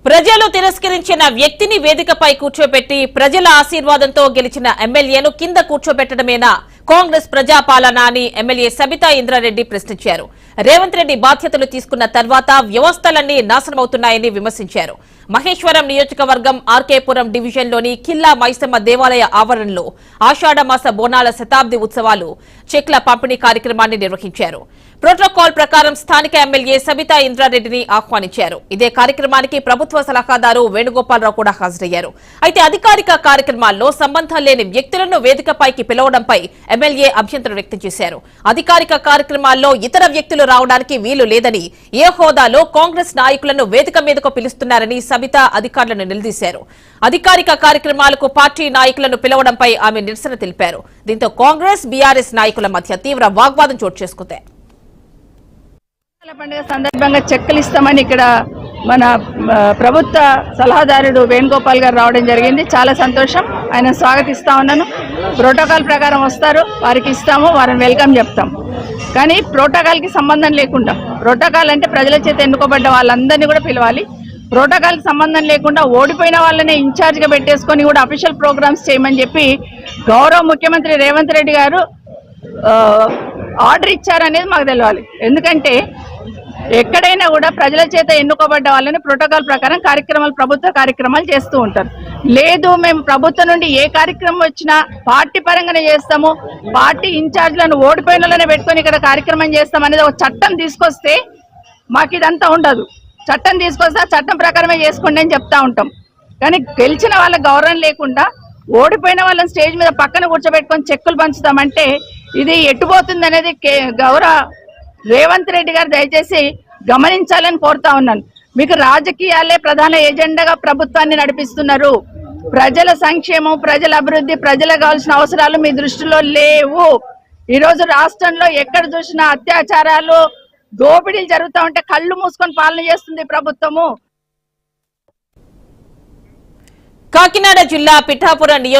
ప్రజలు తిరస్కరించిన వ్యక్తిని వేదికపై కూర్చోబెట్టి ప్రజల ఆశీర్వాదంతో గెలిచిన ఎమ్మెల్యేను కింద కూర్చోబెట్టడమేనా కాంగ్రెస్ ప్రజాపాలన అని ఎమ్మెల్యే సబితా ఇంద్రారెడ్డి ప్రశ్నించారు. రేవంత్ రెడ్డి బాధ్యతలు తీసుకున్న తర్వాత వ్యవస్థలన్నీ నాశనమవుతున్నాయని విమర్శించారు. మహేశ్వరం నియోజకవర్గం ఆర్కేపురం డివిజన్లోని కిల్లా మైసమ్మ దేవాలయ ఆవరణలో ఆషాఢమాస బోనాల శతాబ్ది ఉత్సవాలు చెక్ల పంపిణీ కార్యక్రమాన్ని నిర్వహించారు. ప్రోటోకాల్ ప్రకారం స్థానిక ఎమ్మెల్యే సబితా ఇంద్రారెడ్డిని ఆహ్వానించారు. ఇదే కార్యక్రమానికి ప్రభుత్వ సలహాదారు వేణుగోపాలరావు కూడా హాజరయ్యారు. అయితే అధికారిక కార్యక్రమాల్లో సంబంధం లేని వ్యక్తులను వేదికపైకి పిలవడంపై ఎమ్మెల్యే అభ్యంతరం వ్యక్తం చేశారు. అధికారిక కార్యక్రమాల్లో ఇతర వ్యక్తులు రావడానికి వీలు లేదని, ఏ హోదాలో కాంగ్రెస్ నాయకులను వేదిక మీదకు పిలుస్తున్నారని సబితా అధికారులను నిలదీశారు. అధికారిక కార్యక్రమాలకు పార్టీ నాయకులను పిలవడంపై ఆమె నిరసన తెలిపారు. దీంతో కాంగ్రెస్ బీఆర్ఎస్ నాయకుల మధ్య తీవ్ర వాగ్వాదం చోటు చేసుకుంది. పండుగ సందర్భంగా చెక్కులు ఇస్తామని ఇక్కడ మన ప్రభుత్వ సలహాదారుడు వేణుగోపాల్ గారు రావడం జరిగింది. చాలా సంతోషం. ఆయన స్వాగతిస్తా ఉన్నాను. ప్రోటోకాల్ ప్రకారం వస్తారు, వారికి ఇస్తాము, వారిని వెల్కమ్ చెప్తాం. కానీ ప్రోటోకాల్కి సంబంధం లేకుండా, ప్రోటోకాల్ అంటే ప్రజల చేత ఎన్నుకోబడ్డ వాళ్ళందరినీ కూడా పిలవాలి. ప్రోటోకాల్కి సంబంధం లేకుండా ఓడిపోయిన వాళ్ళనే ఇన్ఛార్జ్గా పెట్టేసుకొని కూడా అఫీషియల్ ప్రోగ్రామ్స్ చేయమని చెప్పి గౌరవ ముఖ్యమంత్రి రేవంత్ రెడ్డి గారు ఆర్డర్ ఇచ్చారనేది మాకు తెలవాలి. ఎందుకంటే ఎక్కడైనా కూడా ప్రజల చేత ఎన్నుకోబడ్డ వాళ్ళని ప్రోటోకాల్ ప్రకారం కార్యక్రమాలు, ప్రభుత్వ కార్యక్రమాలు చేస్తూ ఉంటారు. లేదు, మేము ప్రభుత్వం నుండి ఏ కార్యక్రమం వచ్చినా పార్టీ పరంగానే చేస్తాము, పార్టీ ఇన్ఛార్జ్లను ఓడిపోయిన వాళ్ళనే పెట్టుకొని ఇక్కడ కార్యక్రమం చేస్తాం అనేది ఒక చట్టం తీసుకొస్తే మాకు ఇదంతా ఉండదు. చట్టం తీసుకొస్తే ఆ చట్టం ప్రకారమే చేసుకోండి అని చెప్తా ఉంటాం. కానీ గెలిచిన వాళ్ళకి గౌరవం లేకుండా ఓడిపోయిన వాళ్ళని స్టేజ్ మీద పక్కన కూర్చోబెట్టుకొని చెక్కులు పంచుతామంటే ఇది ఎట్టుపోతుంది అనేది గౌరవ రేవంత్ రెడ్డి గారు దయచేసి గమనించాలని కోరుతా ఉన్నాను. మీకు రాజకీయాలే ప్రధాన ఎజెండాగా ప్రభుత్వాన్ని నడిపిస్తున్నారు. ప్రజల సంక్షేమం, ప్రజల అభివృద్ధి, ప్రజలకు కావాల్సిన అవసరాలు మీ దృష్టిలో లేవు. ఈరోజు రాష్ట్రంలో ఎక్కడ చూసినా అత్యాచారాలు, దోపిడీలు జరుగుతూ ఉంటే కళ్ళు మూసుకొని పాలన చేస్తుంది ప్రభుత్వము. కాకినాడ జిల్లా పిఠాపురం